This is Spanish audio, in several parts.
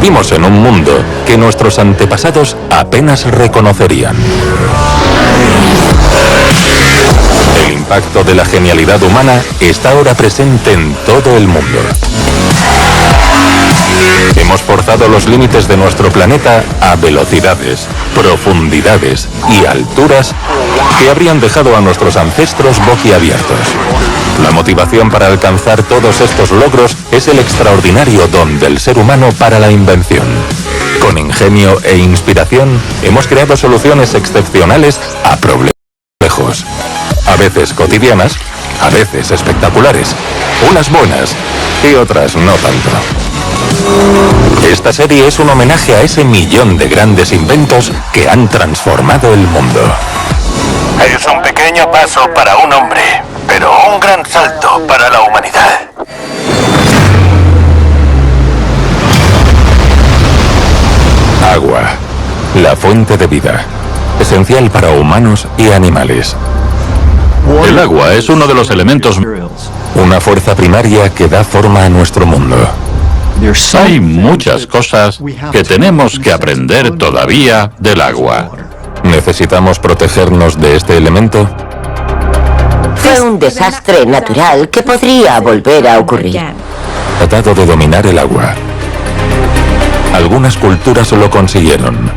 Vivimos en un mundo que nuestros antepasados apenas reconocerían. El impacto de la genialidad humana está ahora presente en todo el mundo. Hemos forzado los límites de nuestro planeta a velocidades, profundidades y alturas que habrían dejado a nuestros ancestros boquiabiertos. La motivación para alcanzar todos estos logros es el extraordinario don del ser humano para la invención. Con ingenio e inspiración hemos creado soluciones excepcionales a problemas complejos, a veces cotidianas, a veces espectaculares, unas buenas y otras no tanto. Esta serie es un homenaje a ese millón de grandes inventos que han transformado el mundo. Es un pequeño paso para un hombre, pero un gran salto para la humanidad. Agua, la fuente de vida, esencial para humanos y animales. El agua es uno de los elementos. Una fuerza primaria que da forma a nuestro mundo. Hay muchas cosas que tenemos que aprender todavía del agua. ¿Necesitamos protegernos de este elemento? Fue un desastre natural que podría volver a ocurrir. Tratado de dominar el agua. Algunas culturas lo consiguieron,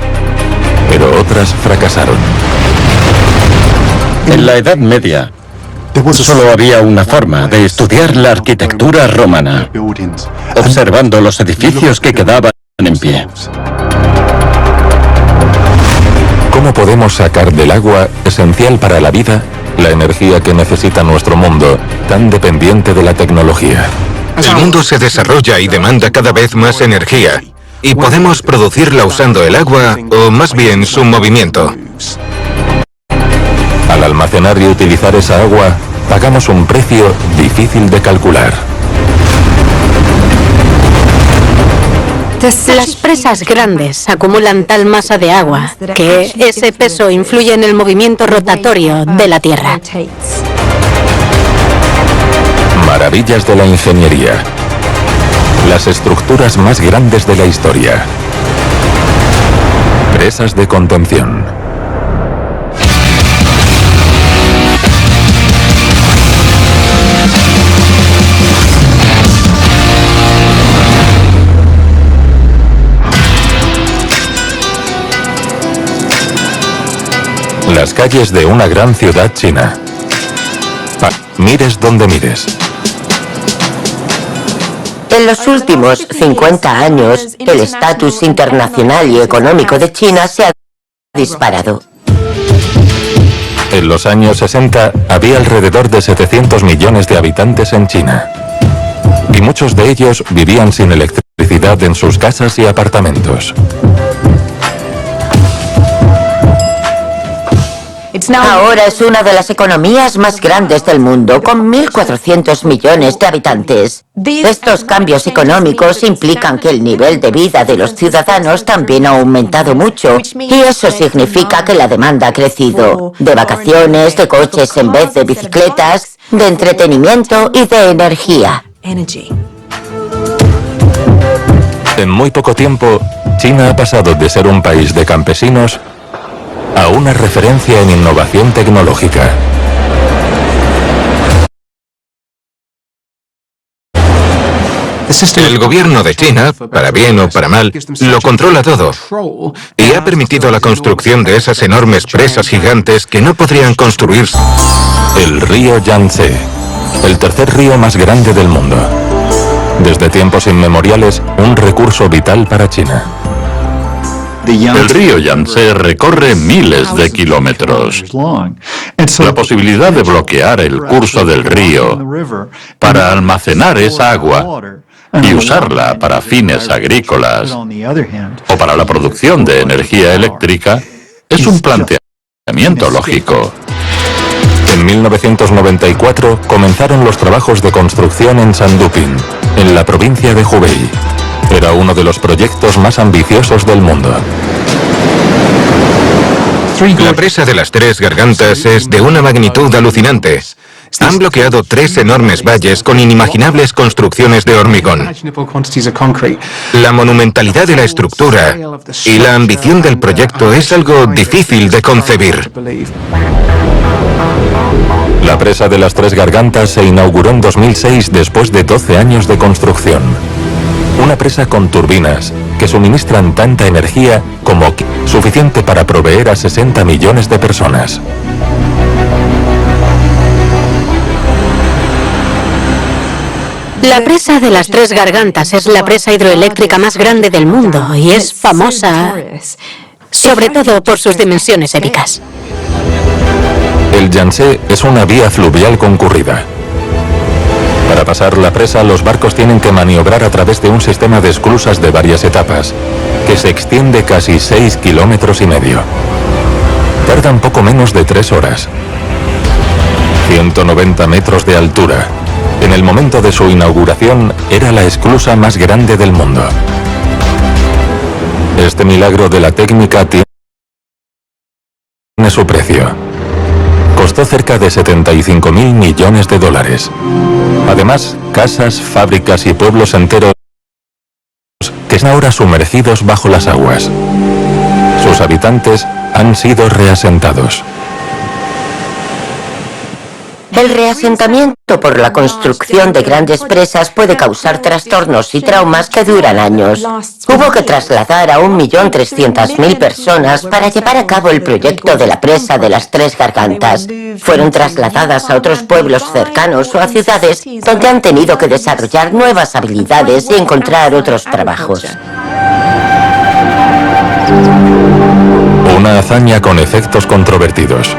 pero otras fracasaron. En la Edad Media, solo había una forma de estudiar la arquitectura romana, observando los edificios que quedaban en pie. ¿Cómo podemos sacar del agua, esencial para la vida, la energía que necesita nuestro mundo, tan dependiente de la tecnología? El mundo se desarrolla y demanda cada vez más energía, y podemos producirla usando el agua, o más bien su movimiento. Al almacenar y utilizar esa agua, pagamos un precio difícil de calcular. Las presas grandes acumulan tal masa de agua que ese peso influye en el movimiento rotatorio de la Tierra. Maravillas de la ingeniería. Las estructuras más grandes de la historia. Presas de contención. Las calles de una gran ciudad china. Mires donde mires. En los últimos 50 años, el estatus internacional y económico de China se ha disparado. En los años 60 había alrededor de 700 millones de habitantes en China. Y muchos de ellos vivían sin electricidad en sus casas y apartamentos. Ahora es una de las economías más grandes del mundo, con 1.400 millones de habitantes. Estos cambios económicos implican que el nivel de vida de los ciudadanos también ha aumentado mucho, y eso significa que la demanda ha crecido, de vacaciones, de coches en vez de bicicletas, de entretenimiento y de energía. En muy poco tiempo, China ha pasado de ser un país de campesinos a una referencia en innovación tecnológica. El gobierno de China, para bien o para mal, lo controla todo y ha permitido la construcción de esas enormes presas gigantes que no podrían construirse. El río Yangtze, el tercer río más grande del mundo. Desde tiempos inmemoriales, un recurso vital para China. El río Yangtze recorre miles de kilómetros. La posibilidad de bloquear el curso del río para almacenar esa agua y usarla para fines agrícolas o para la producción de energía eléctrica es un planteamiento lógico. En 1994 comenzaron los trabajos de construcción en Shandupin, en la provincia de Hubei. Era uno de los proyectos más ambiciosos del mundo. La presa de las Tres Gargantas es de una magnitud alucinante Han bloqueado 3 enormes valles con inimaginables construcciones de hormigón. La monumentalidad de la estructura y la ambición del proyecto es algo difícil de concebir. La presa de las Tres Gargantas se inauguró en 2006 después de 12 años de construcción. Una presa con turbinas que suministran tanta energía como suficiente para proveer a 60 millones de personas. La presa de las Tres Gargantas es la presa hidroeléctrica más grande del mundo y es famosa sobre todo por sus dimensiones épicas. El Yangtze es una vía fluvial concurrida. Para pasar la presa, los barcos tienen que maniobrar a través de un sistema de esclusas de varias etapas, que se extiende casi 6,5 kilómetros. Tardan poco menos de 3 horas. 190 metros de altura. En el momento de su inauguración, era la esclusa más grande del mundo. Este milagro de la técnica tiene su precio. Costó cerca de 75.000 millones de dólares. Además, casas, fábricas y pueblos enteros que están ahora sumergidos bajo las aguas. Sus habitantes han sido reasentados. El reasentamiento por la construcción de grandes presas puede causar trastornos y traumas que duran años. Hubo que trasladar a 1.300.000 personas para llevar a cabo el proyecto de la presa de las Tres Gargantas. Fueron trasladadas a otros pueblos cercanos o a ciudades donde han tenido que desarrollar nuevas habilidades y encontrar otros trabajos. Una hazaña con efectos controvertidos.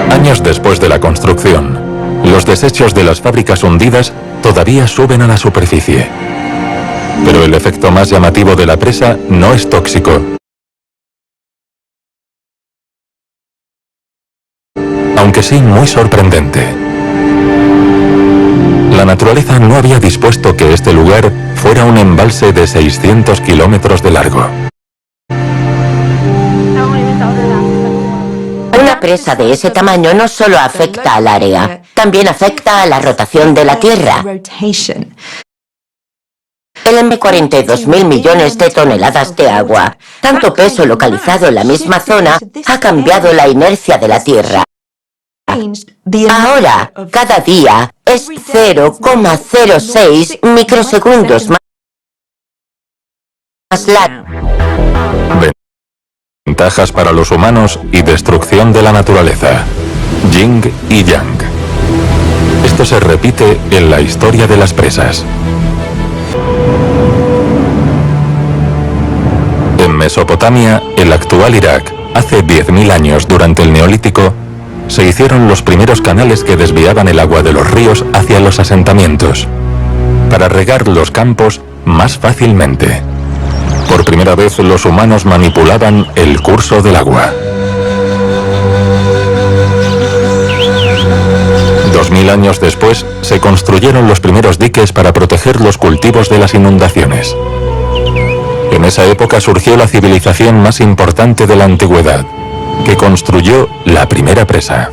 Años después de la construcción, los desechos de las fábricas hundidas todavía suben a la superficie. Pero el efecto más llamativo de la presa no es tóxico. Aunque sí muy sorprendente. La naturaleza no había dispuesto que este lugar fuera un embalse de 600 kilómetros de largo. Una presa de ese tamaño no solo afecta al área, también afecta a la rotación de la Tierra. El envío 42.000 millones de toneladas de agua. Tanto peso localizado en la misma zona ha cambiado la inercia de la Tierra. Ahora, cada día es 0,06 microsegundos más largo. Ventajas para los humanos y destrucción de la naturaleza. Yin y Yang. Esto se repite en la historia de las presas. En Mesopotamia, el actual Irak, hace 10.000 años, durante el Neolítico, se hicieron los primeros canales que desviaban el agua de los ríos hacia los asentamientos, para regar los campos más fácilmente. Por primera vez los humanos manipulaban el curso del agua. 2000 años después se construyeron los primeros diques para proteger los cultivos de las inundaciones. En esa época surgió la civilización más importante de la antigüedad, que construyó la primera presa.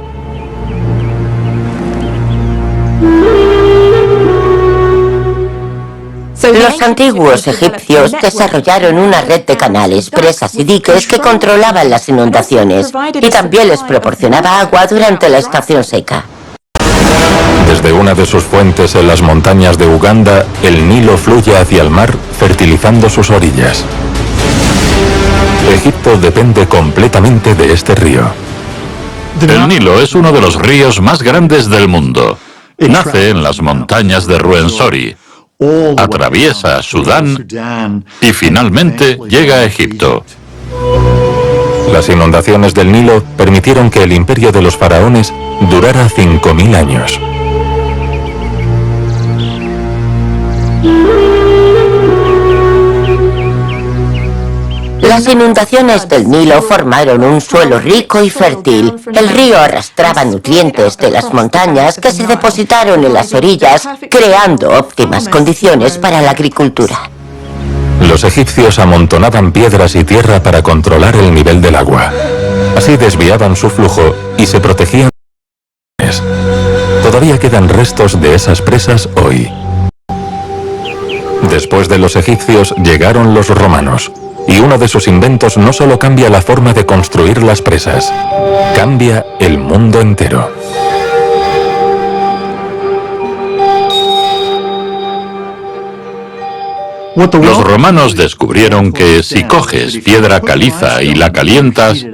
Los antiguos egipcios desarrollaron una red de canales, presas y diques que controlaban las inundaciones y también les proporcionaba agua durante la estación seca. Desde una de sus fuentes en las montañas de Uganda, el Nilo fluye hacia el mar, fertilizando sus orillas. Egipto depende completamente de este río. El Nilo es uno de los ríos más grandes del mundo. Nace en las montañas de Ruwenzori, atraviesa Sudán y finalmente llega a Egipto. Las inundaciones del Nilo permitieron que el imperio de los faraones durara 5.000 años. Las inundaciones del Nilo formaron un suelo rico y fértil. El río arrastraba nutrientes de las montañas que se depositaron en las orillas, creando óptimas condiciones para la agricultura. Los egipcios amontonaban piedras y tierra para controlar el nivel del agua. Así desviaban su flujo y se protegían. Todavía quedan restos de esas presas hoy. Después de los egipcios llegaron los romanos, y uno de sus inventos no solo cambia la forma de construir las presas, cambia el mundo entero. Los romanos descubrieron que si coges piedra caliza y la calientas,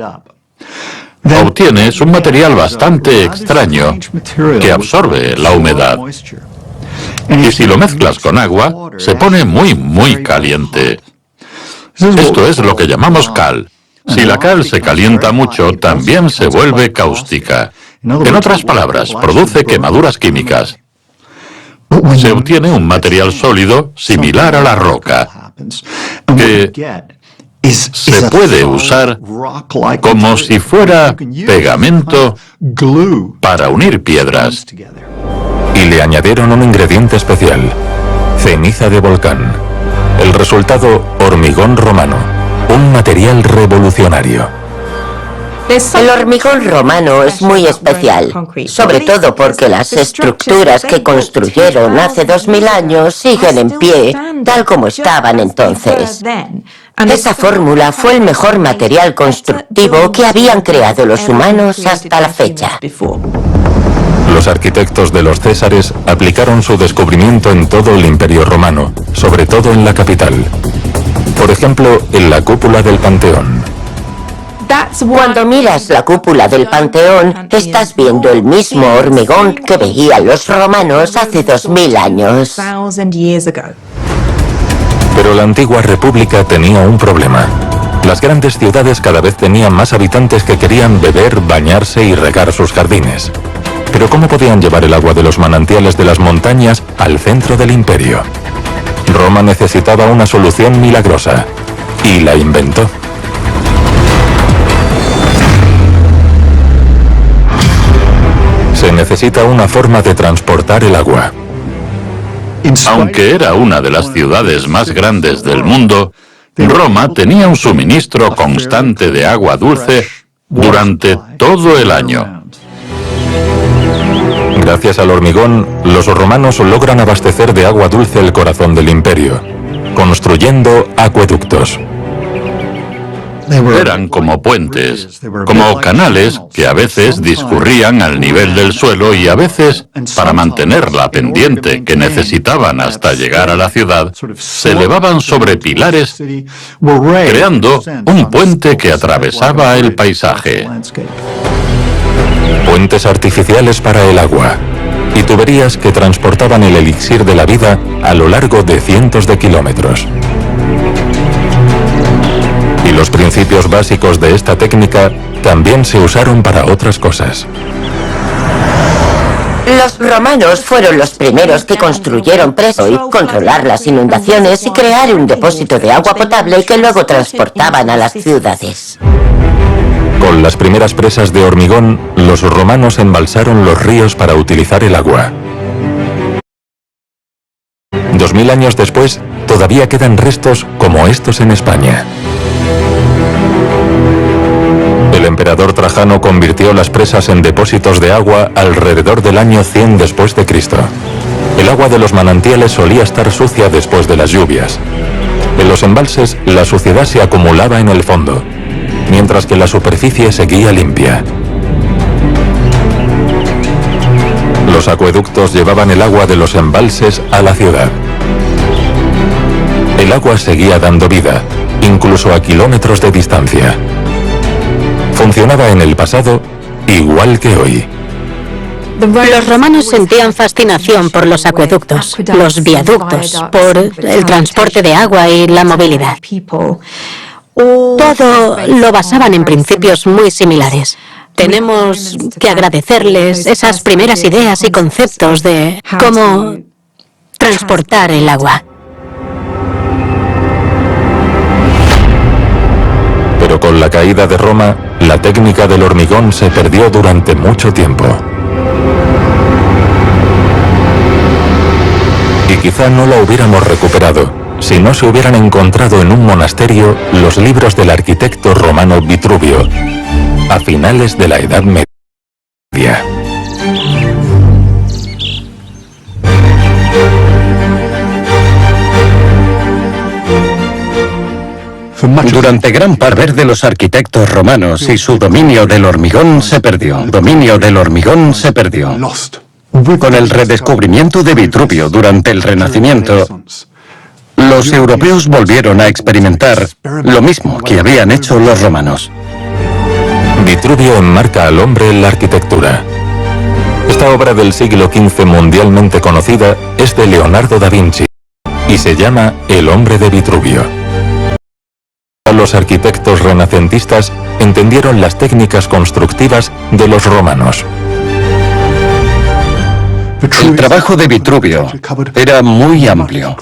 obtienes un material bastante extraño que absorbe la humedad. Y si lo mezclas con agua, se pone muy caliente. Esto es lo que llamamos cal. Si la cal se calienta mucho, también se vuelve cáustica. En otras palabras, produce quemaduras químicas. Se obtiene un material sólido similar a la roca, que se puede usar como si fuera pegamento para unir piedras. Y le añadieron un ingrediente especial, ceniza de volcán. El resultado, hormigón romano, un material revolucionario. El hormigón romano es muy especial, sobre todo porque las estructuras que construyeron hace 2000 años siguen en pie, tal como estaban entonces. Esa fórmula fue el mejor material constructivo que habían creado los humanos hasta la fecha. Los arquitectos de los Césares aplicaron su descubrimiento en todo el Imperio Romano, sobre todo en la capital. Por ejemplo, en la cúpula del Panteón. Cuando miras la cúpula del Panteón, estás viendo el mismo hormigón que veían los romanos hace 2000 años. Pero la antigua república tenía un problema. Las grandes ciudades cada vez tenían más habitantes que querían beber, bañarse y regar sus jardines. Pero ¿cómo podían llevar el agua de los manantiales de las montañas al centro del imperio? Roma necesitaba una solución milagrosa, y la inventó. Se necesita una forma de transportar el agua. Aunque era una de las ciudades más grandes del mundo, Roma tenía un suministro constante de agua dulce durante todo el año. Gracias al hormigón, los romanos logran abastecer de agua dulce el corazón del imperio, construyendo acueductos. Eran como puentes, como canales que a veces discurrían al nivel del suelo y a veces, para mantener la pendiente que necesitaban hasta llegar a la ciudad, se elevaban sobre pilares, creando un puente que atravesaba el paisaje. Puentes artificiales para el agua y tuberías que transportaban el elixir de la vida a lo largo de cientos de kilómetros. Y los principios básicos de esta técnica también se usaron para otras cosas. Los romanos fueron los primeros que construyeron presas y controlar las inundaciones y crear un depósito de agua potable que luego transportaban a las ciudades. Con las primeras presas de hormigón, los romanos embalsaron los ríos para utilizar el agua. 2000 años después, todavía quedan restos como estos en España. El emperador Trajano convirtió las presas en depósitos de agua alrededor del año 100 después de Cristo. El agua de los manantiales solía estar sucia después de las lluvias. En los embalses, la suciedad se acumulaba en el fondo, mientras que la superficie seguía limpia. Los acueductos llevaban el agua de los embalses a la ciudad. El agua seguía dando vida, incluso a kilómetros de distancia. Funcionaba en el pasado igual que hoy. Los romanos sentían fascinación por los acueductos, los viaductos, por el transporte de agua y la movilidad. Todo lo basaban en principios muy similares. Tenemos que agradecerles esas primeras ideas y conceptos de cómo transportar el agua. Pero con la caída de Roma, la técnica del hormigón se perdió durante mucho tiempo. Y quizá no la hubiéramos recuperado si no se hubieran encontrado en un monasterio los libros del arquitecto romano Vitruvio, a finales de la Edad Media. Durante gran parte de los arquitectos romanos y su dominio del hormigón se perdió. Con el redescubrimiento de Vitruvio durante el Renacimiento, los europeos volvieron a experimentar lo mismo que habían hecho los romanos. Vitruvio enmarca al hombre en la arquitectura. Esta obra del siglo XV mundialmente conocida es de Leonardo da Vinci y se llama El hombre de Vitruvio. Los arquitectos renacentistas entendieron las técnicas constructivas de los romanos. El trabajo de Vitruvio era muy amplio.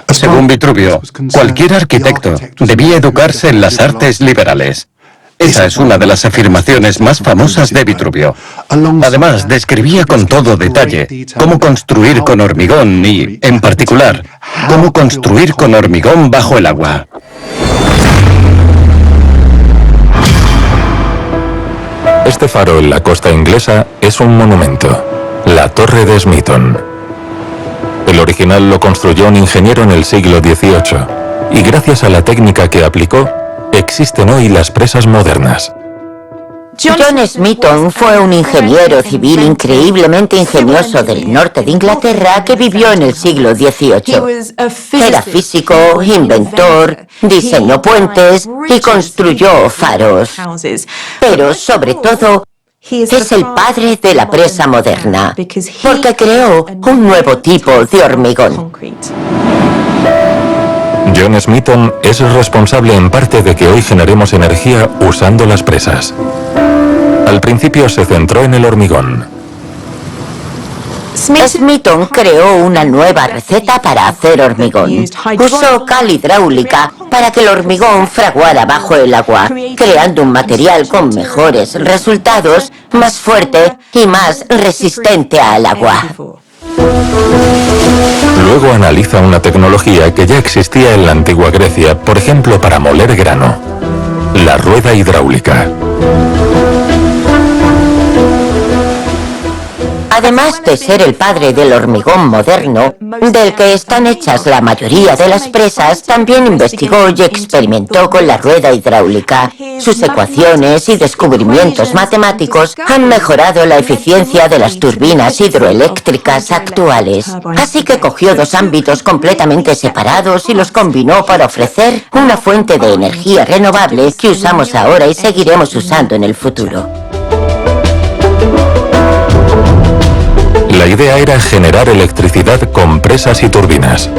Según Vitruvio, cualquier arquitecto debía educarse en las artes liberales. Esa es una de las afirmaciones más famosas de Vitruvio. Además, describía con todo detalle cómo construir con hormigón y, en particular, cómo construir con hormigón bajo el agua. Este faro en la costa inglesa es un monumento, la Torre de Smeaton. El original lo construyó un ingeniero en el siglo XVIII y gracias a la técnica que aplicó, existen hoy las presas modernas. John Smeaton fue un ingeniero civil increíblemente ingenioso del norte de Inglaterra que vivió en el siglo XVIII. Era físico, inventor, diseñó puentes y construyó faros. Pero sobre todo, es el padre de la presa moderna, porque creó un nuevo tipo de hormigón. John Smeaton es responsable en parte de que hoy generemos energía usando las presas. Al principio se centró en el hormigón. Smeaton creó una nueva receta para hacer hormigón. Usó cal hidráulica para que el hormigón fraguara bajo el agua, creando un material con mejores resultados, más fuerte y más resistente al agua. Luego analiza una tecnología que ya existía en la antigua Grecia, por ejemplo para moler grano: la rueda hidráulica. Además de ser el padre del hormigón moderno, del que están hechas la mayoría de las presas, también investigó y experimentó con la rueda hidráulica. Sus ecuaciones y descubrimientos matemáticos han mejorado la eficiencia de las turbinas hidroeléctricas actuales. Así que cogió dos ámbitos completamente separados y los combinó para ofrecer una fuente de energía renovable que usamos ahora y seguiremos usando en el futuro. La idea era generar electricidad con presas y turbinas.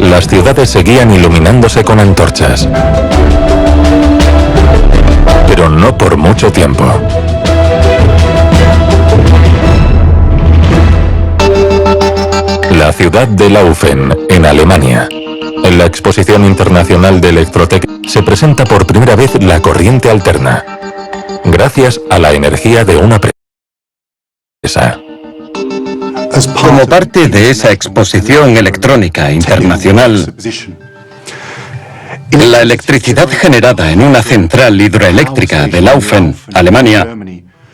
Las ciudades seguían iluminándose con antorchas. Pero no por mucho tiempo. La ciudad de Laufen, en Alemania. En la Exposición Internacional de Electrotec se presenta por primera vez la corriente alterna, gracias a la energía de una presa. Como parte de esa exposición electrónica internacional, la electricidad generada en una central hidroeléctrica de Laufen, Alemania,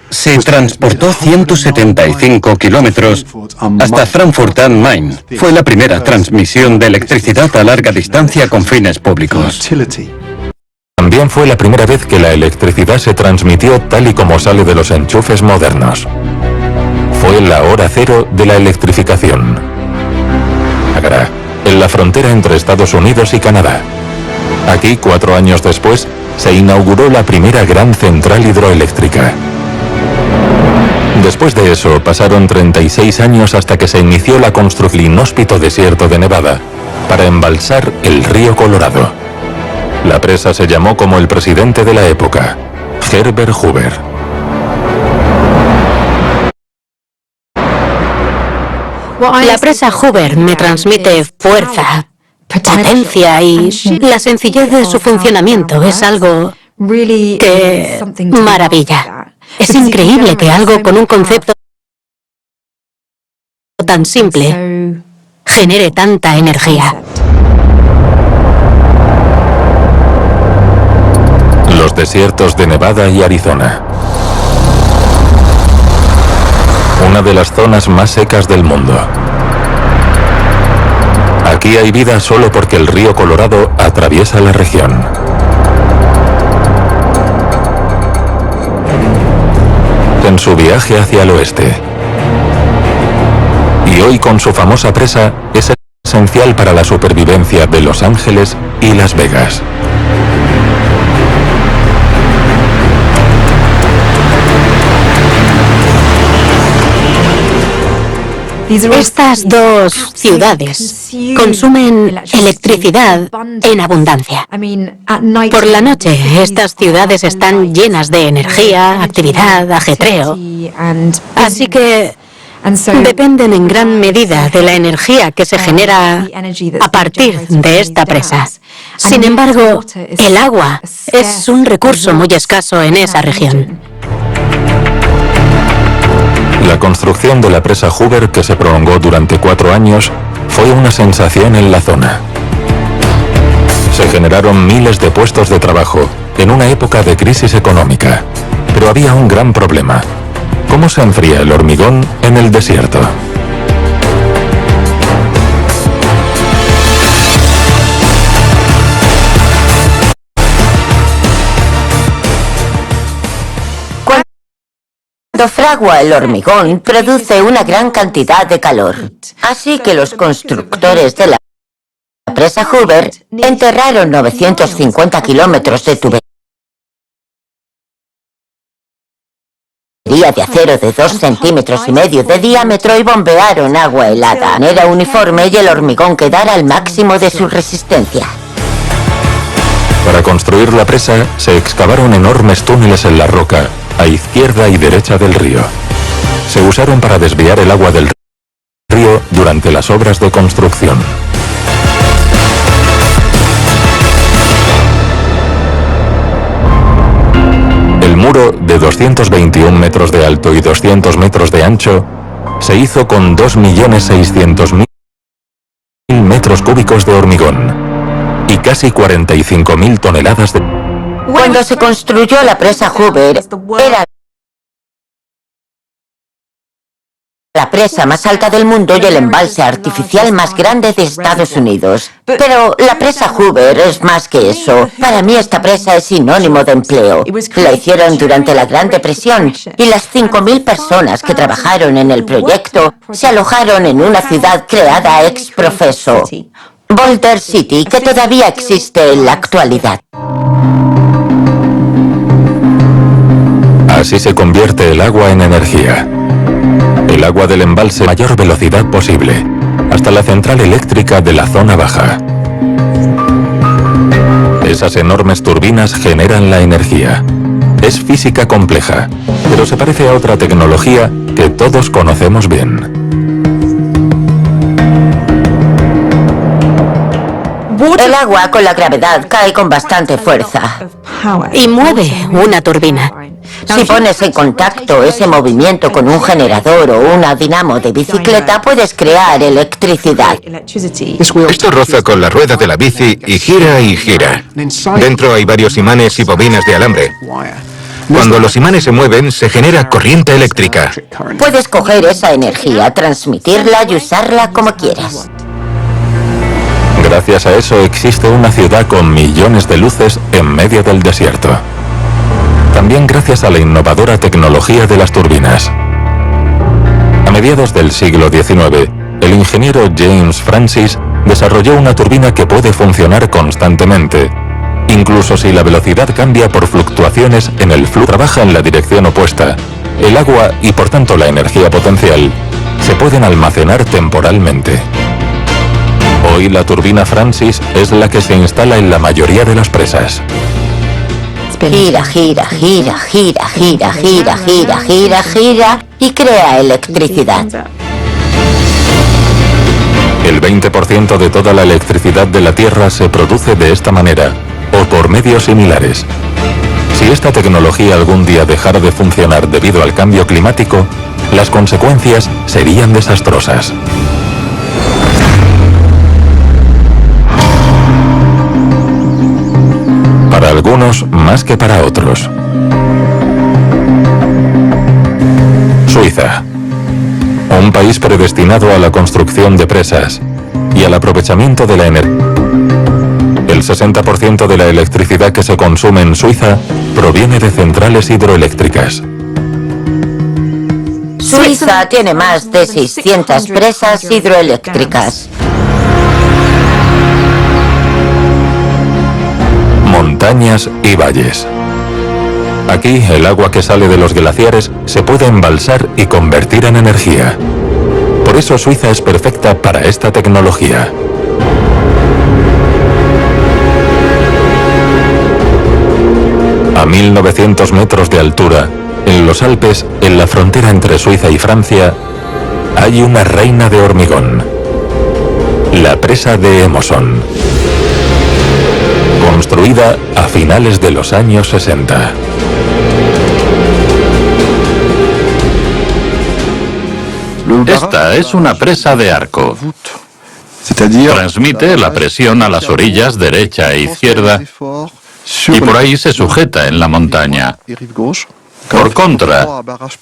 se transportó 175 kilómetros hasta Frankfurt am Main. Fue la primera transmisión de electricidad a larga distancia con fines públicos. También fue la primera vez que la electricidad se transmitió tal y como sale de los enchufes modernos. Fue la hora cero de la electrificación. Agra, en la frontera entre Estados Unidos y Canadá. Aquí, 4 años después, se inauguró la primera gran central hidroeléctrica. Después de eso, pasaron 36 años hasta que se inició la construcción del inhóspito desierto de Nevada para embalsar el río Colorado. La presa se llamó como el presidente de la época, Herbert Hoover. La presa Hoover me transmite fuerza, potencia y la sencillez de su funcionamiento es algo que maravilla. Es increíble que algo con un concepto tan simple genere tanta energía. desiertos de Nevada y Arizona. Una de las zonas más secas del mundo. Aquí hay vida solo porque el río Colorado atraviesa la región. En su viaje hacia el oeste. Y hoy con su famosa presa es esencial para la supervivencia de Los Ángeles y Las Vegas. Estas dos ciudades consumen electricidad en abundancia. Por la noche, estas ciudades están llenas de energía, actividad, ajetreo. Así que dependen en gran medida de la energía que se genera a partir de esta presa. Sin embargo, el agua es un recurso muy escaso en esa región. La construcción de la presa Hoover, que se prolongó durante 4 años, fue una sensación en la zona. Se generaron miles de puestos de trabajo en una época de crisis económica. Pero había un gran problema. ¿Cómo se enfría el hormigón en el desierto? Cuando fragua el hormigón, produce una gran cantidad de calor. Así que los constructores de la presa Hoover enterraron 950 kilómetros de tubería de acero de 2,5 centímetros de diámetro y bombearon agua helada. Era uniforme y el hormigón quedara al máximo de su resistencia. Para construir la presa, se excavaron enormes túneles en la roca, a izquierda y derecha del río. Se usaron para desviar el agua del río durante las obras de construcción. El muro, de 221 metros de alto y 200 metros de ancho, se hizo con 2.600.000 metros cúbicos de hormigón y casi 45.000 toneladas de... Cuando se construyó la presa Hoover, era la presa más alta del mundo y el embalse artificial más grande de Estados Unidos. Pero la presa Hoover es más que eso. Para mí esta presa es sinónimo de empleo. La hicieron durante la Gran Depresión y las 5.000 personas que trabajaron en el proyecto se alojaron en una ciudad creada ex professo, Boulder City, que todavía existe en la actualidad. Así se convierte el agua en energía. El agua del embalse a mayor velocidad posible, hasta la central eléctrica de la zona baja. Esas enormes turbinas generan la energía. Es física compleja, pero se parece a otra tecnología que todos conocemos bien. El agua con la gravedad cae con bastante fuerza y mueve una turbina. Si pones en contacto ese movimiento con un generador o una dinamo de bicicleta, puedes crear electricidad. Esto roza con la rueda de la bici y gira y gira. Dentro hay varios imanes y bobinas de alambre. Cuando los imanes se mueven, se genera corriente eléctrica. Puedes coger esa energía, transmitirla y usarla como quieras. Gracias a eso existe una ciudad con millones de luces en medio del desierto. También gracias a la innovadora tecnología de las turbinas. A mediados del siglo XIX, el ingeniero James Francis desarrolló una turbina que puede funcionar constantemente. Incluso si la velocidad cambia por fluctuaciones en el flujo, trabaja en la dirección opuesta. El agua y por tanto la energía potencial se pueden almacenar temporalmente. Hoy la turbina Francis es la que se instala en la mayoría de las presas. Gira, gira, gira, gira, gira, gira, gira, gira, gira y crea electricidad. El 20% de toda la electricidad de la Tierra se produce de esta manera, o por medios similares. Si esta tecnología algún día dejara de funcionar debido al cambio climático, las consecuencias serían desastrosas. Para algunos algunos más que para otros. Suiza, un país predestinado a la construcción de presas y al aprovechamiento de la energía. El 60% de la electricidad que se consume en Suiza proviene de centrales hidroeléctricas. Suiza tiene más de 600 presas hidroeléctricas. Montañas y valles. Aquí el agua que sale de los glaciares se puede embalsar y convertir en energía. Por eso Suiza es perfecta para esta tecnología. A 1900 metros de altura, en los Alpes, en la frontera entre Suiza y Francia, hay una reina de hormigón. La presa de Emosson. Construida a finales de los años 60. Esta es una presa de arco. Transmite la presión a las orillas derecha e izquierda y por ahí se sujeta en la montaña. Por contra,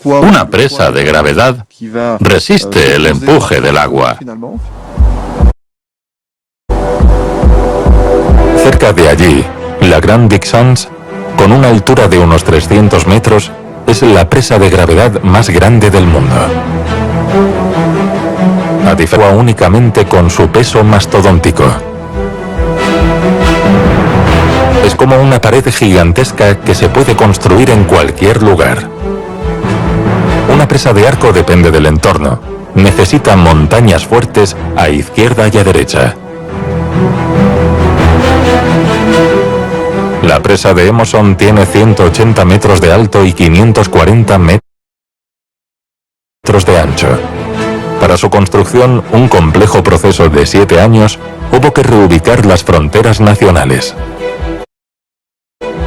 una presa de gravedad resiste el empuje del agua. Cerca de allí, la Grande Dixence, con una altura de unos 300 metros, es la presa de gravedad más grande del mundo. A diferencia únicamente con su peso mastodóntico. Es como una pared gigantesca que se puede construir en cualquier lugar. Una presa de arco depende del entorno. Necesita montañas fuertes a izquierda y a derecha. La presa de Emosson tiene 180 metros de alto y 540 metros de ancho. Para su construcción, un complejo proceso de 7 años, hubo que reubicar las fronteras nacionales.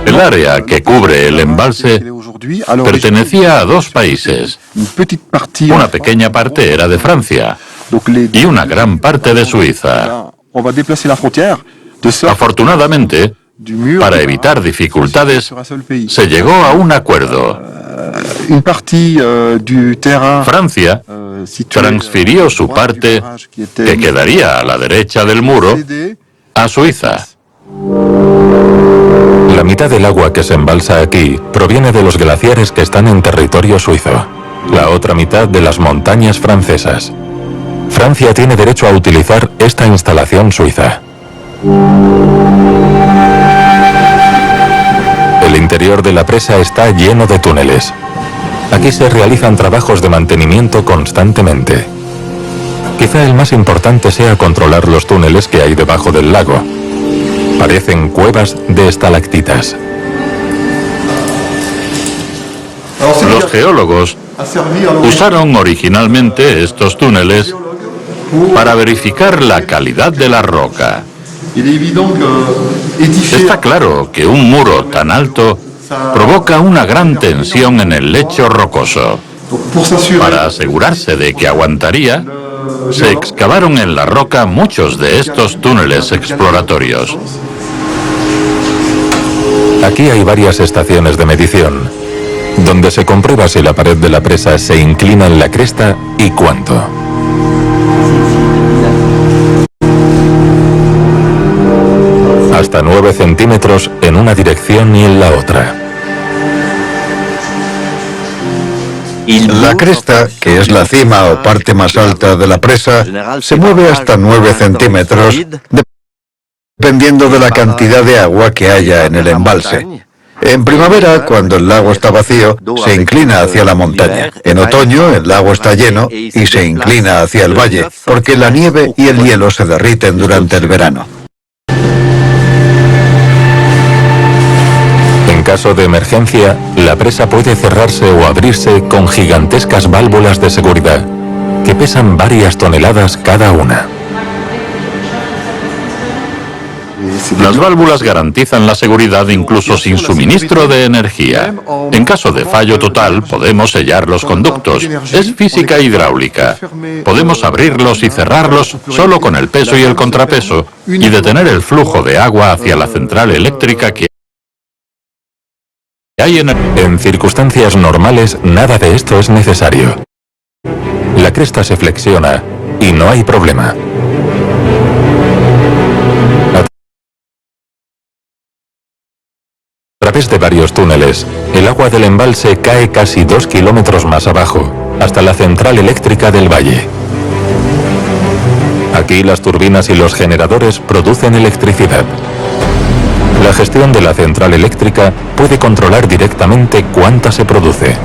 El área que cubre el embalse pertenecía a dos países. Una pequeña parte era de Francia y una gran parte de Suiza. Afortunadamente, para evitar dificultades, se llegó a un acuerdo. Francia transfirió su parte, que quedaría a la derecha del muro, a Suiza. La mitad del agua que se embalsa aquí proviene de los glaciares que están en territorio suizo, la otra mitad de las montañas francesas. Francia tiene derecho a utilizar esta instalación suiza. El interior de la presa está lleno de túneles. Aquí se realizan trabajos de mantenimiento constantemente. Quizá el más importante sea controlar los túneles que hay debajo del lago. Parecen cuevas de estalactitas. Los geólogos usaron originalmente estos túneles para verificar la calidad de la roca. Está claro que un muro tan alto provoca una gran tensión en el lecho rocoso. Para asegurarse de que aguantaría, se excavaron en la roca muchos de estos túneles exploratorios. Aquí hay varias estaciones de medición, donde se comprueba si la pared de la presa se inclina en la cresta y cuánto. Hasta 9 centímetros en una dirección y en la otra. La cresta, que es la cima o parte más alta de la presa, se mueve hasta 9 centímetros, dependiendo de la cantidad de agua que haya en el embalse. En primavera, cuando el lago está vacío, se inclina hacia la montaña. En otoño, el lago está lleno y se inclina hacia el valle, porque la nieve y el hielo se derriten durante el verano. En caso de emergencia, la presa puede cerrarse o abrirse con gigantescas válvulas de seguridad, que pesan varias toneladas cada una. Las válvulas garantizan la seguridad incluso sin suministro de energía. En caso de fallo total, podemos sellar los conductos. Es física hidráulica. Podemos abrirlos y cerrarlos solo con el peso y el contrapeso y detener el flujo de agua hacia la central eléctrica que hay En circunstancias normales, nada de esto es necesario. La cresta se flexiona y no hay problema. A través de varios túneles, el agua del embalse cae casi 2 kilómetros más abajo, hasta la central eléctrica del valle. Aquí las turbinas y los generadores producen electricidad. La gestión de la central eléctrica puede controlar directamente cuánta se produce.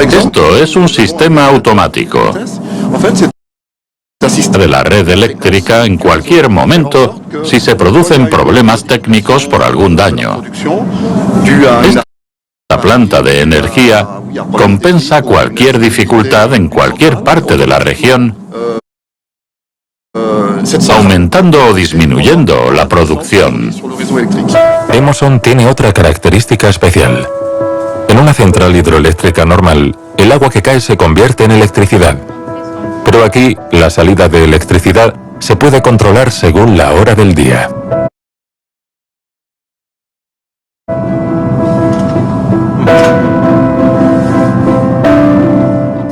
Esto es un sistema automático de la red eléctrica en cualquier momento si se producen problemas técnicos por algún daño. Esta planta de energía compensa cualquier dificultad en cualquier parte de la región, aumentando o disminuyendo la producción. Emerson tiene otra característica especial. En una central hidroeléctrica normal, el agua que cae se convierte en electricidad. Pero aquí, la salida de electricidad se puede controlar según la hora del día.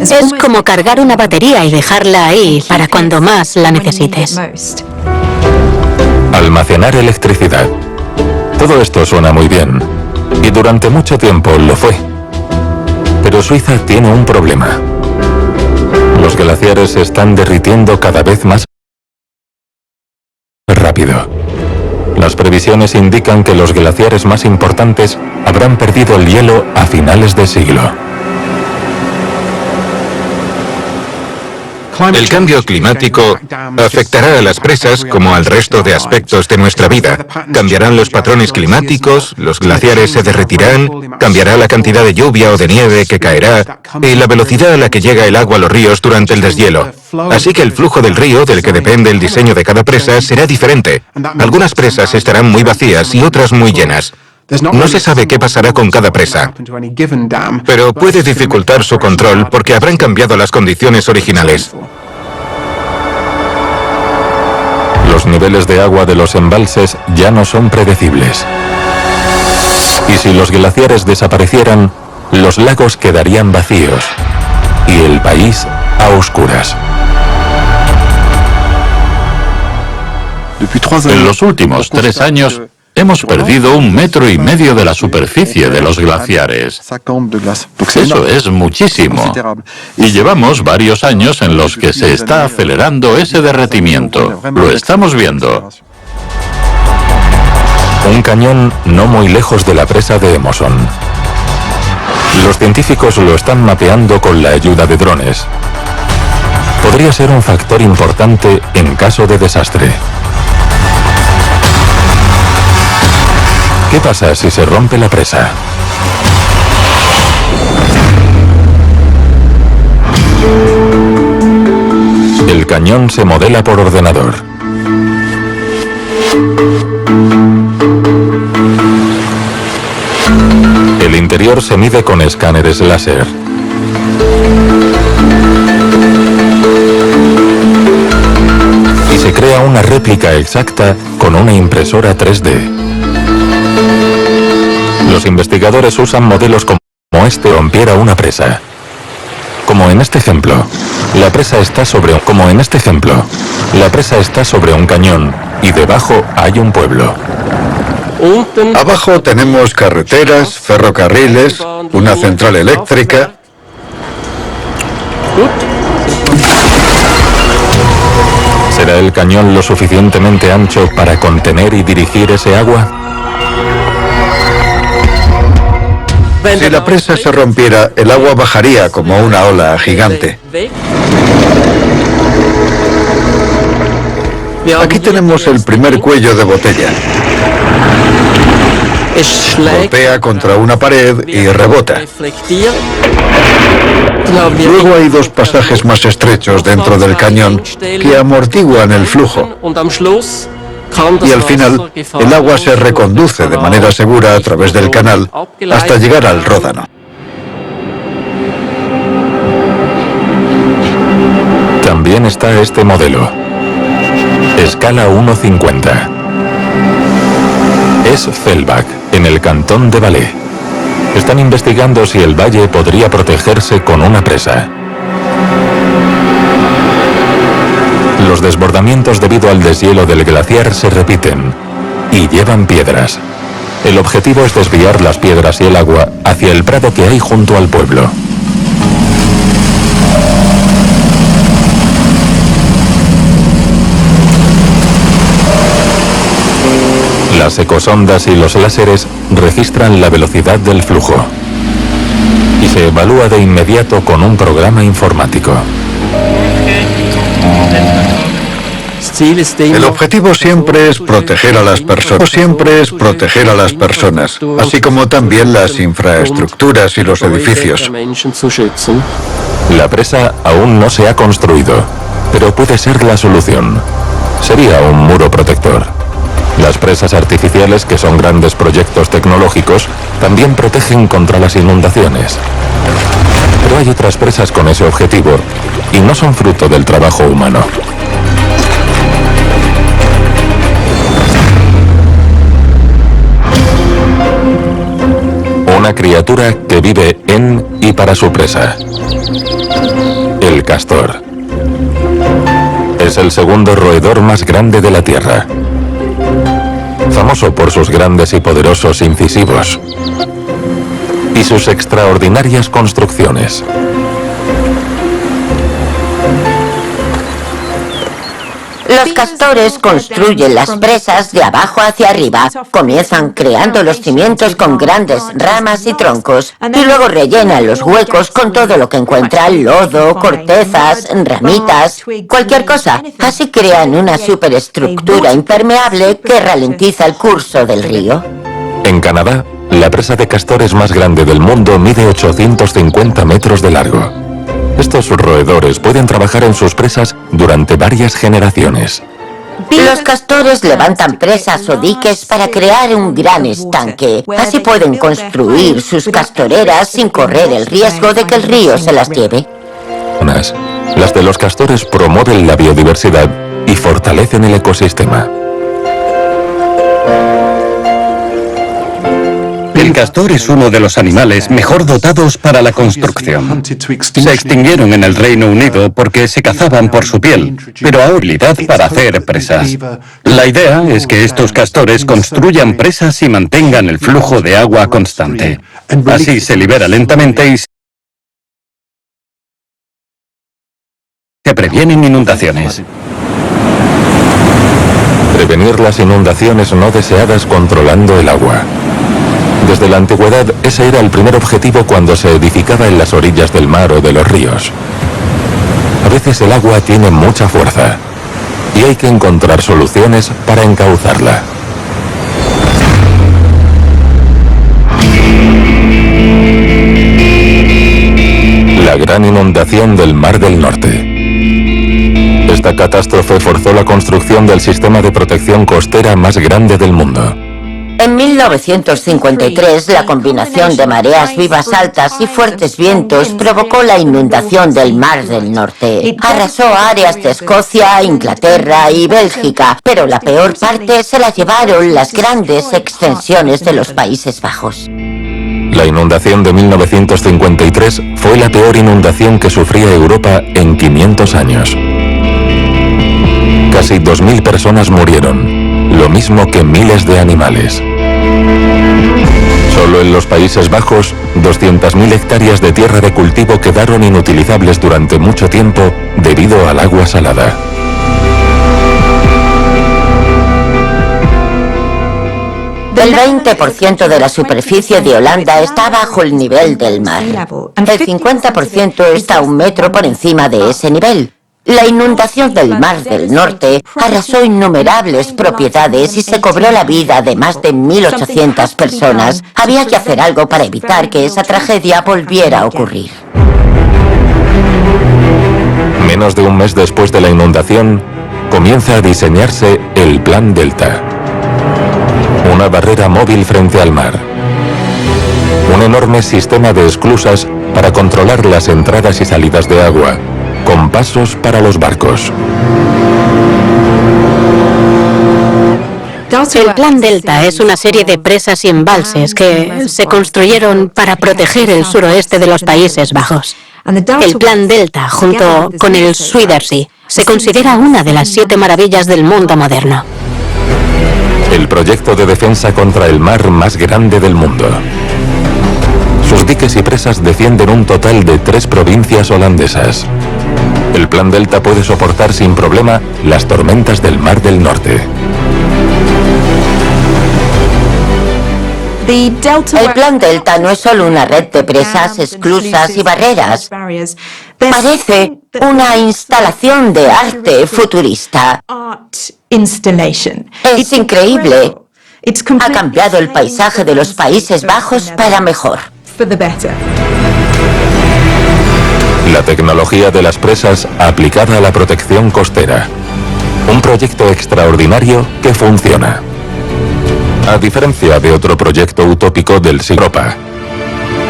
Es como cargar una batería y dejarla ahí para cuando más la necesites. Almacenar electricidad. Todo esto suena muy bien, y durante mucho tiempo lo fue. Pero Suiza tiene un problema. Los glaciares se están derritiendo cada vez más rápido. Las previsiones indican que los glaciares más importantes habrán perdido el hielo a finales de siglo. El cambio climático afectará a las presas como al resto de aspectos de nuestra vida. Cambiarán los patrones climáticos, los glaciares se derretirán, cambiará la cantidad de lluvia o de nieve que caerá y la velocidad a la que llega el agua a los ríos durante el deshielo. Así que el flujo del río, del que depende el diseño de cada presa, será diferente. Algunas presas estarán muy vacías y otras muy llenas. No se sabe qué pasará con cada presa, pero puede dificultar su control porque habrán cambiado las condiciones originales. Los niveles de agua de los embalses ya no son predecibles. Y si los glaciares desaparecieran, los lagos quedarían vacíos y el país a oscuras. En los últimos 3 años, hemos perdido 1,5 metros de la superficie de los glaciares. Eso es muchísimo. Y llevamos varios años en los que se está acelerando ese derretimiento. Lo estamos viendo. Un cañón no muy lejos de la presa de Emerson. Los científicos lo están mapeando con la ayuda de drones. Podría ser un factor importante en caso de desastre. ¿Qué pasa si se rompe la presa? El cañón se modela por ordenador. El interior se mide con escáneres láser. Y se crea una réplica exacta con una impresora 3D. Los investigadores usan modelos como este rompiera una presa. Como en este ejemplo, la presa está sobre un cañón y debajo hay un pueblo. Abajo tenemos carreteras, ferrocarriles, una central eléctrica. ¿Será el cañón lo suficientemente ancho para contener y dirigir ese agua? Si la presa se rompiera, el agua bajaría como una ola gigante. Aquí tenemos el primer cuello de botella. Golpea contra una pared y rebota. Luego hay 2 pasajes más estrechos dentro del cañón que amortiguan el flujo. Y al final, el agua se reconduce de manera segura a través del canal hasta llegar al Ródano. También está este modelo. Escala 1:50. Es Fellbach, en el cantón de Valais. Están investigando si el valle podría protegerse con una presa. Los desbordamientos debido al deshielo del glaciar se repiten y llevan piedras. El objetivo es desviar las piedras y el agua hacia el prado que hay junto al pueblo. Las ecosondas y los láseres registran la velocidad del flujo y se evalúa de inmediato con un programa informático. El objetivo siempre es proteger a las personas, así como también las infraestructuras y los edificios. La presa aún no se ha construido, pero puede ser la solución. Sería un muro protector. Las presas artificiales, que son grandes proyectos tecnológicos, también protegen contra las inundaciones. Pero hay otras presas con ese objetivo y no son fruto del trabajo humano. Una criatura que vive en y para su presa. El castor. Es el segundo roedor más grande de la Tierra. Famoso por sus grandes y poderosos incisivos y sus extraordinarias construcciones. Los castores construyen las presas de abajo hacia arriba. Comienzan creando los cimientos con grandes ramas y troncos y luego rellenan los huecos con todo lo que encuentran: lodo, cortezas, ramitas, cualquier cosa. Así crean una superestructura impermeable que ralentiza el curso del río. En Canadá, la presa de castores más grande del mundo mide 850 metros de largo. Estos roedores pueden trabajar en sus presas durante varias generaciones. Los castores levantan presas o diques para crear un gran estanque. Así pueden construir sus castoreras sin correr el riesgo de que el río se las lleve. Las de los castores promueven la biodiversidad y fortalecen el ecosistema. El castor es uno de los animales mejor dotados para la construcción. Se extinguieron en el Reino Unido porque se cazaban por su piel, pero ahora habilidad para hacer presas. La idea es que estos castores construyan presas y mantengan el flujo de agua constante. Así se libera lentamente y se previenen inundaciones. Prevenir las inundaciones no deseadas controlando el agua. Desde la antigüedad, ese era el primer objetivo cuando se edificaba en las orillas del mar o de los ríos. A veces el agua tiene mucha fuerza y hay que encontrar soluciones para encauzarla. La gran inundación del Mar del Norte. Esta catástrofe forzó la construcción del sistema de protección costera más grande del mundo. En 1953, la combinación de mareas vivas altas y fuertes vientos provocó la inundación del Mar del Norte. Arrasó áreas de Escocia, Inglaterra y Bélgica, pero la peor parte se la llevaron las grandes extensiones de los Países Bajos. La inundación de 1953 fue la peor inundación que sufría Europa en 500 años. Casi 2.000 personas murieron, lo mismo que miles de animales. Solo en los Países Bajos, 200.000 hectáreas de tierra de cultivo quedaron inutilizables durante mucho tiempo debido al agua salada. El 20% de la superficie de Holanda está bajo el nivel del mar. El 50% está a 1 metro por encima de ese nivel. La inundación del Mar del Norte arrasó innumerables propiedades y se cobró la vida de más de 1.800 personas. Había que hacer algo para evitar que esa tragedia volviera a ocurrir. Menos de un mes después de la inundación, comienza a diseñarse el Plan Delta. Una barrera móvil frente al mar. Un enorme sistema de esclusas para controlar las entradas y salidas de agua, con pasos para los barcos. El Plan Delta es una serie de presas y embalses que se construyeron para proteger el suroeste de los Países Bajos. El Plan Delta, junto con el Zuiderzee, se considera una de las 7 maravillas del mundo moderno. El proyecto de defensa contra el mar más grande del mundo. Sus diques y presas defienden un total de 3 provincias holandesas. El Plan Delta puede soportar sin problema las tormentas del Mar del Norte. El Plan Delta no es solo una red de presas, esclusas y barreras. Parece una instalación de arte futurista. Es increíble. Ha cambiado el paisaje de los Países Bajos para mejor. La tecnología de las presas aplicada a la protección costera. Un proyecto extraordinario que funciona. A diferencia de otro proyecto utópico del siglo Europa.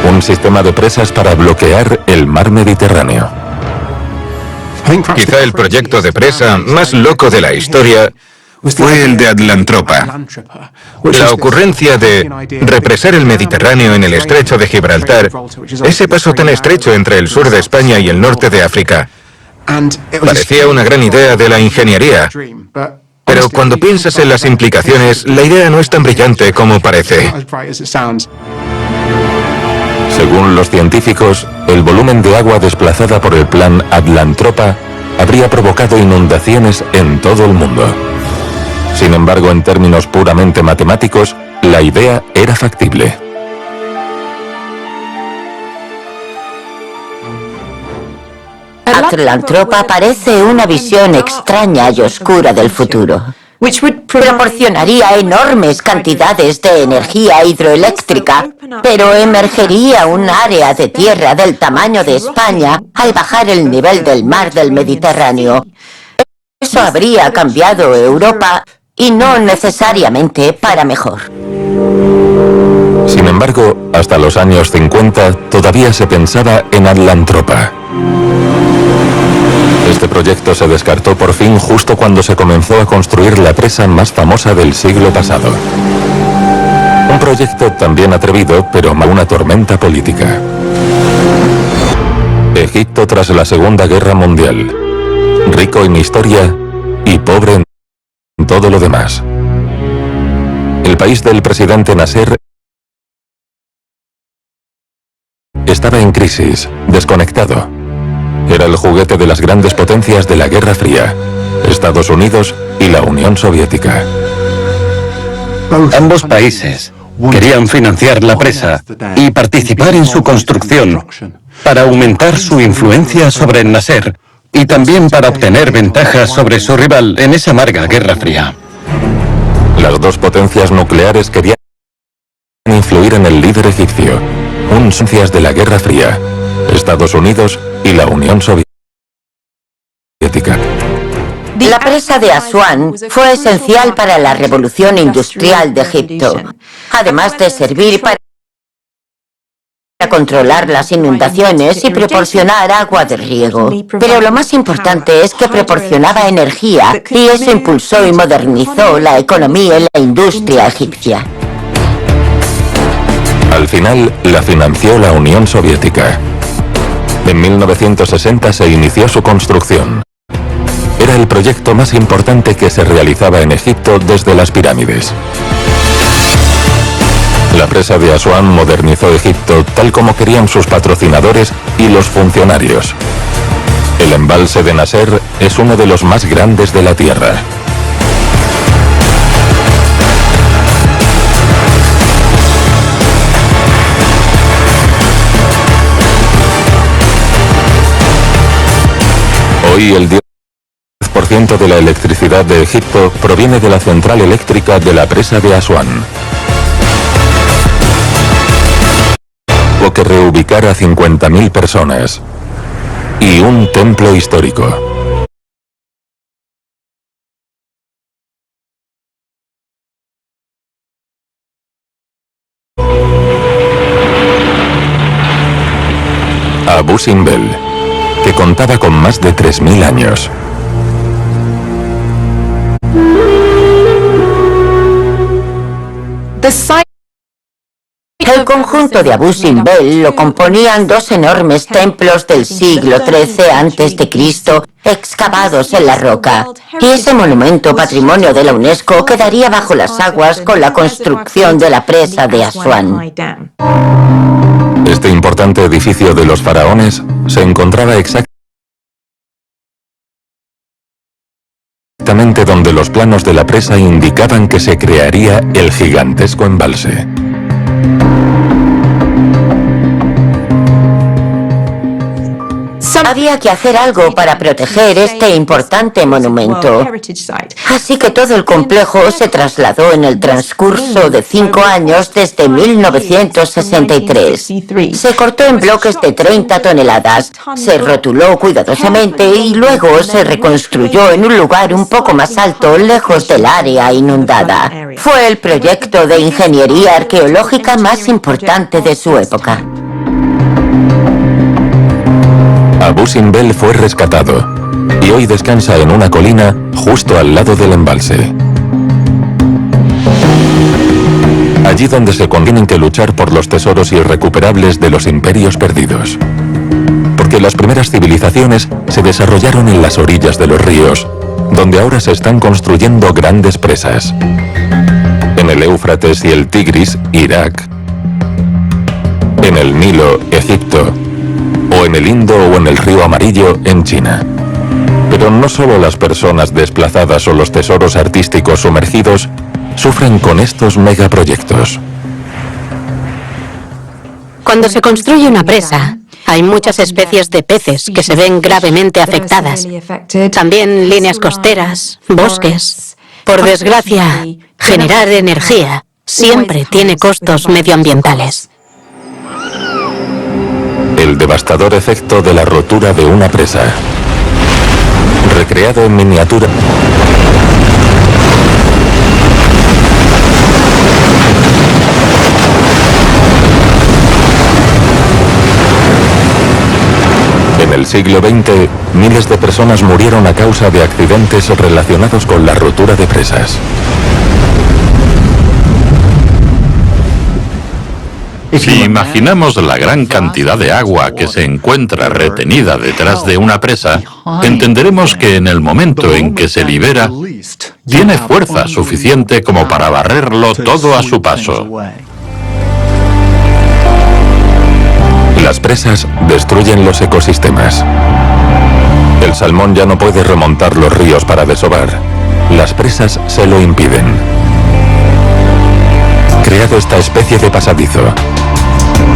Un sistema de presas para bloquear el mar Mediterráneo. Quizá el proyecto de presa más loco de la historia fue el de Atlantropa. La ocurrencia de represar el Mediterráneo en el estrecho de Gibraltar, ese paso tan estrecho entre el sur de España y el norte de África, parecía una gran idea de la ingeniería. Pero cuando piensas en las implicaciones, la idea no es tan brillante como parece. Según los científicos, el volumen de agua desplazada por el plan Atlantropa habría provocado inundaciones en todo el mundo. Sin embargo, en términos puramente matemáticos, la idea era factible. Atlantropa parece una visión extraña y oscura del futuro. Proporcionaría enormes cantidades de energía hidroeléctrica, pero emergería un área de tierra del tamaño de España al bajar el nivel del mar del Mediterráneo. Eso habría cambiado Europa y no necesariamente para mejor. Sin embargo, hasta los años 50 todavía se pensaba en Atlantropa. Este proyecto se descartó por fin justo cuando se comenzó a construir la presa más famosa del siglo pasado. Un proyecto también atrevido, pero una tormenta política. Egipto tras la Segunda Guerra Mundial. Rico en historia y pobre en todo lo demás. El país del presidente Nasser estaba en crisis, desconectado. Era el juguete de las grandes potencias de la Guerra Fría, Estados Unidos y la Unión Soviética. Ambos países querían financiar la presa y participar en su construcción para aumentar su influencia sobre el Nasser y también para obtener ventajas sobre su rival en esa amarga Guerra Fría. Las dos potencias nucleares querían influir en el líder egipcio, un socias de la Guerra Fría, Estados Unidos y la Unión Soviética. La presa de Asuán fue esencial para la revolución industrial de Egipto, además de servir para controlar las inundaciones y proporcionar agua de riego. Pero lo más importante es que proporcionaba energía y eso impulsó y modernizó la economía y la industria egipcia. Al final, la financió la Unión Soviética. En 1960 se inició su construcción. Era el proyecto más importante que se realizaba en Egipto desde las pirámides. La presa de Asuán modernizó Egipto tal como querían sus patrocinadores y los funcionarios. El embalse de Nasser es uno de los más grandes de la Tierra. Hoy el 10% de la electricidad de Egipto proviene de la central eléctrica de la presa de Asuán. Hubo que reubicar a 50.000 personas. Y un templo histórico. Abu Simbel, que contaba con más de 3.000 años. El conjunto de Abu Simbel lo componían dos enormes templos del siglo XIII a.C., excavados en la roca, y ese monumento patrimonio de la UNESCO quedaría bajo las aguas con la construcción de la presa de Asuán. Este importante edificio de los faraones se encontraba exactamente donde los planos de la presa indicaban que se crearía el gigantesco embalse. Había que hacer algo para proteger este importante monumento. Así que todo el complejo se trasladó en el transcurso de 5 años desde 1963. Se cortó en bloques de 30 toneladas, se rotuló cuidadosamente y luego se reconstruyó en un lugar un poco más alto, lejos del área inundada. Fue el proyecto de ingeniería arqueológica más importante de su época. Abu Simbel fue rescatado y hoy descansa en una colina justo al lado del embalse. Allí donde se tienen que luchar por los tesoros irrecuperables de los imperios perdidos. Porque las primeras civilizaciones se desarrollaron en las orillas de los ríos, donde ahora se están construyendo grandes presas. En el Éufrates y el Tigris, Irak. En el Nilo, Egipto. O en el Indo o en el río Amarillo, en China. Pero no solo las personas desplazadas o los tesoros artísticos sumergidos sufren con estos megaproyectos. Cuando se construye una presa, hay muchas especies de peces que se ven gravemente afectadas. También líneas costeras, bosques. Por desgracia, generar energía siempre tiene costos medioambientales. El devastador efecto de la rotura de una presa. Recreado en miniatura. En el siglo XX, miles de personas murieron a causa de accidentes relacionados con la rotura de presas. Si imaginamos la gran cantidad de agua que se encuentra retenida detrás de una presa, entenderemos que en el momento en que se libera, tiene fuerza suficiente como para barrerlo todo a su paso. Las presas destruyen los ecosistemas. El salmón ya no puede remontar los ríos para desovar. Las presas se lo impiden. Creado esta especie de pasadizo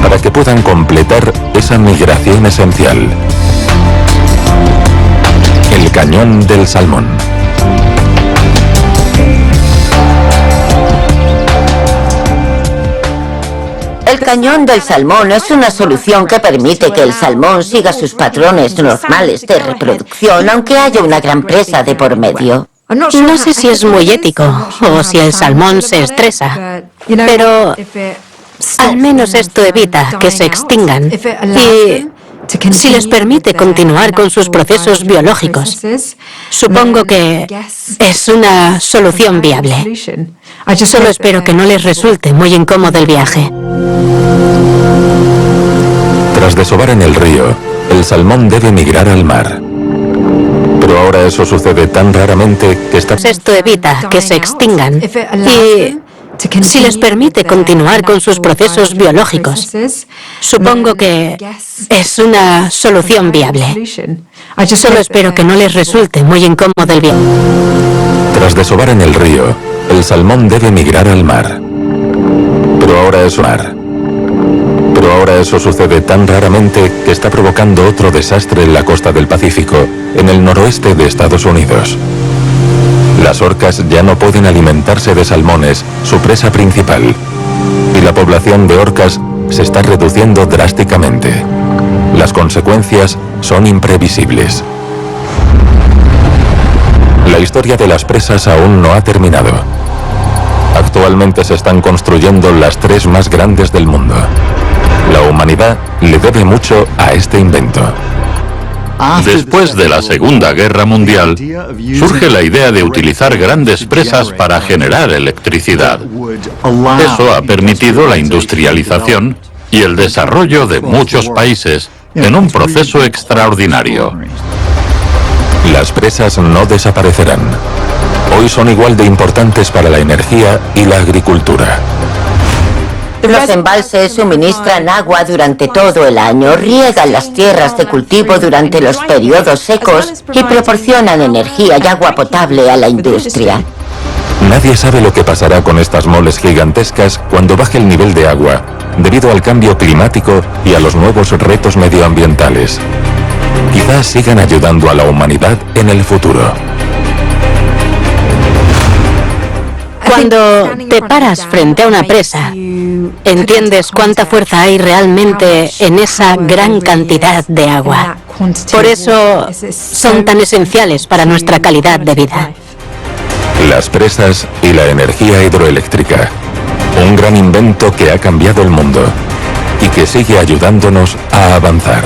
para que puedan completar esa migración esencial. El cañón del salmón. El cañón del salmón es una solución que permite que el salmón siga sus patrones normales de reproducción, aunque haya una gran presa de por medio. No sé si es muy ético o si el salmón se estresa, pero al menos esto evita que se extingan y si les permite continuar con sus procesos biológicos. Supongo que es una solución viable. Solo espero que no les resulte muy incómodo el viaje. Tras desovar en el río, el salmón debe migrar al mar. Pero ahora eso sucede tan raramente que Esto evita que se extingan y si les permite continuar con sus procesos biológicos. Supongo que es una solución viable. Solo espero que no les resulte muy incómodo el viaje. Tras desovar en el río, el salmón debe migrar al mar. Pero ahora eso sucede tan raramente que está provocando otro desastre en la costa del Pacífico, en el noroeste de Estados Unidos. Las orcas ya no pueden alimentarse de salmones, su presa principal, y la población de orcas se está reduciendo drásticamente. Las consecuencias son imprevisibles. La historia de las presas aún no ha terminado. Actualmente se están construyendo las 3 más grandes del mundo. La humanidad le debe mucho a este invento. Después de la Segunda Guerra Mundial, surge la idea de utilizar grandes presas para generar electricidad. Eso ha permitido la industrialización y el desarrollo de muchos países en un proceso extraordinario. Las presas no desaparecerán. Hoy son igual de importantes para la energía y la agricultura. Los embalses suministran agua durante todo el año, riegan las tierras de cultivo durante los periodos secos y proporcionan energía y agua potable a la industria. Nadie sabe lo que pasará con estas moles gigantescas cuando baje el nivel de agua, debido al cambio climático y a los nuevos retos medioambientales. Quizás sigan ayudando a la humanidad en el futuro. Cuando te paras frente a una presa, entiendes cuánta fuerza hay realmente en esa gran cantidad de agua. Por eso son tan esenciales para nuestra calidad de vida. Las presas y la energía hidroeléctrica. Un gran invento que ha cambiado el mundo y que sigue ayudándonos a avanzar.